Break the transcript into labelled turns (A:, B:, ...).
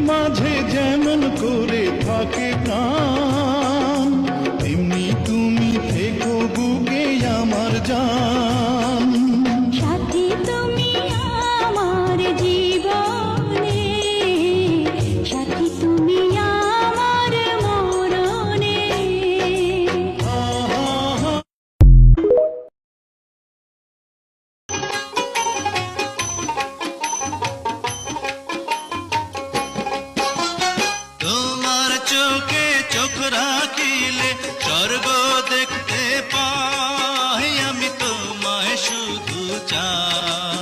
A: মাঝে যেমন করে থাকে প্রাণ, তেমনি তুমি থেকো বুকে আমার জান।
B: সাথী তুমি আমার জীবনে, সাথী তুমি আমার মরণে।
C: তোমার চোখে চোখ রাখিলে স্বর্গ দেখতে পাই, আমি তোমায় শুধু চাই।